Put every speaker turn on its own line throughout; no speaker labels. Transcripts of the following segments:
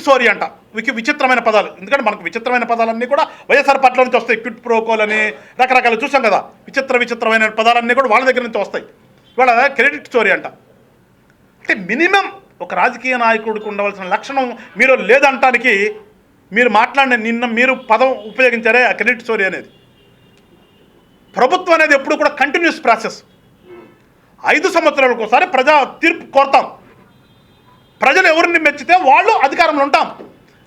Story అంట. విచిత్రమైన పదాలు, ఎందుకంటే మనకు విచిత్రమైన పదాలన్నీ కూడా వైఎస్ఆర్ పార్టీలో నుంచి వస్తాయి. క్విట్ ప్రోకోల్ అని రకరకాలు చూసాం కదా. విచిత్రమైన పదాలన్నీ కూడా వాళ్ళ దగ్గర నుంచి వస్తాయి. ఇవాళ క్రెడిట్ స్టోరీ అంట. అంటే మినిమం ఒక రాజకీయ నాయకుడికి ఉండవలసిన లక్షణం మీరు లేదంటానికి మీరు మాట్లాడిన నిన్న మీరు పదం ఉపయోగించారే ఆ క్రెడిట్ స్టోరీ అనేది. ప్రభుత్వం అనేది ఎప్పుడు కూడా కంటిన్యూస్ ప్రాసెస్. 5 సంవత్సరాలకు ఒకసారి ప్రజా తీర్పు కోరుతాం. ప్రజలు ఎవరిని మెచ్చితే వాళ్ళు అధికారంలో ఉంటాం,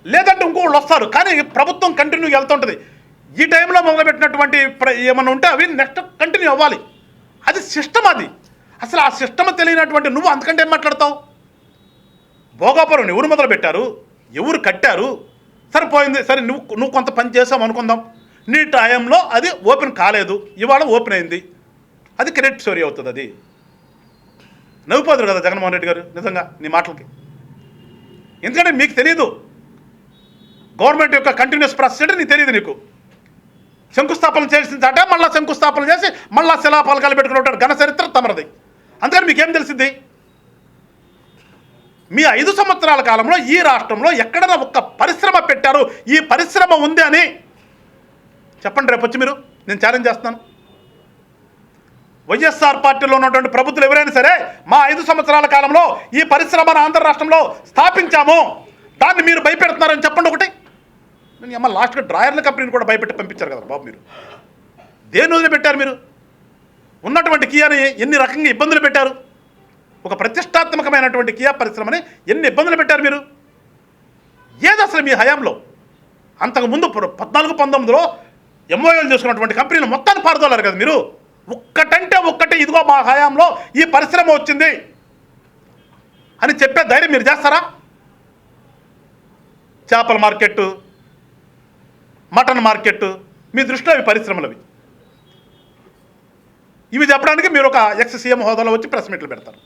లేదంటే ఇంకోళ్ళు వస్తారు. కానీ ప్రభుత్వం కంటిన్యూ వెళ్తుంటుంది. ఈ టైంలో మొదలుపెట్టినటువంటి ఏమన్నా ఉంటే అవి నెక్స్ట్ కంటిన్యూ అవ్వాలి. అది సిస్టమ్. అది అసలు ఆ సిస్టమ్ తెలియనటువంటి నువ్వు అంతకంటే ఏం మాట్లాడతావు? భోగాపురం ఎవరు మొదలు పెట్టారు, ఎవరు కట్టారు, సరిపోయింది. సరే నువ్వు కొంత పని చేసావు అనుకుందాం. నీ టైంలో అది ఓపెన్ కాలేదు, ఇవాళ ఓపెన్ అయింది. అది క్రెడిట్ స్టోరీ అవుతుంది. అది నవ్వుపోతారు కదా జగన్మోహన్ రెడ్డి గారు నిజంగా నీ మాటలకి. ఎందుకంటే మీకు తెలియదు గవర్నమెంట్ యొక్క కంటిన్యూస్ ప్రాసెస్ అంటే నీకు తెలియదు. నీకు శంకుస్థాపన చేసిందట, మళ్ళీ శంకుస్థాపన చేసి మళ్ళీ శిలాఫలకాలు పెట్టుకుని ఉంటాడు. ఘన చరిత్ర తమరది. అందుకని మీకేం తెలిసింది? మీ 5 సంవత్సరాల కాలంలో ఈ రాష్ట్రంలో ఎక్కడైనా ఒక్క పరిశ్రమ పెట్టారు, ఈ పరిశ్రమ ఉంది అని చెప్పండి. రేపు వచ్చి మీరు, నేను ఛాలెంజ్ చేస్తున్నాను. వైఎస్ఆర్ పార్టీలో ఉన్నటువంటి ప్రభుత్వాలు ఎవరైనా సరే మా 5 సంవత్సరాల కాలంలో ఈ పరిశ్రమను ఆంధ్ర రాష్ట్రంలో స్థాపించాము, దాన్ని మీరు భయపెడుతున్నారని చెప్పండి ఒకటి. నేను అమ్మ లాస్ట్గా డ్రాయర్ల కంపెనీని కూడా భయపెట్టి పంపించారు కదా బాబు. మీరు దేని వదిలి పెట్టారు? మీరు ఉన్నటువంటి కియాని ఎన్ని రకంగా ఇబ్బందులు పెట్టారు. ఒక ప్రతిష్టాత్మకమైనటువంటి కియా పరిశ్రమని ఎన్ని ఇబ్బందులు పెట్టారు మీరు. ఏది అసలు మీ హయాంలో? అంతకుముందు 14-19లో ఎంఓఏలు చేసుకున్నటువంటి కంపెనీలు మొత్తాన్ని పారదోలారు కదా మీరు. ఒక్కటంటే ఒక్కటే ఇదిగో మా హయాంలో ఈ పరిశ్రమ వచ్చింది అని చెప్పే ధైర్యం మీరు చేస్తారా? చేపల మార్కెట్, మటన్ మార్కెట్, మీ దృష్టిలో అవి పరిశ్రమలు. ఇవి చెప్పడానికి మీరు ఒక ఎక్స్ సీఎం హోదాలో వచ్చి ప్రెస్ మీట్లు పెడతారు.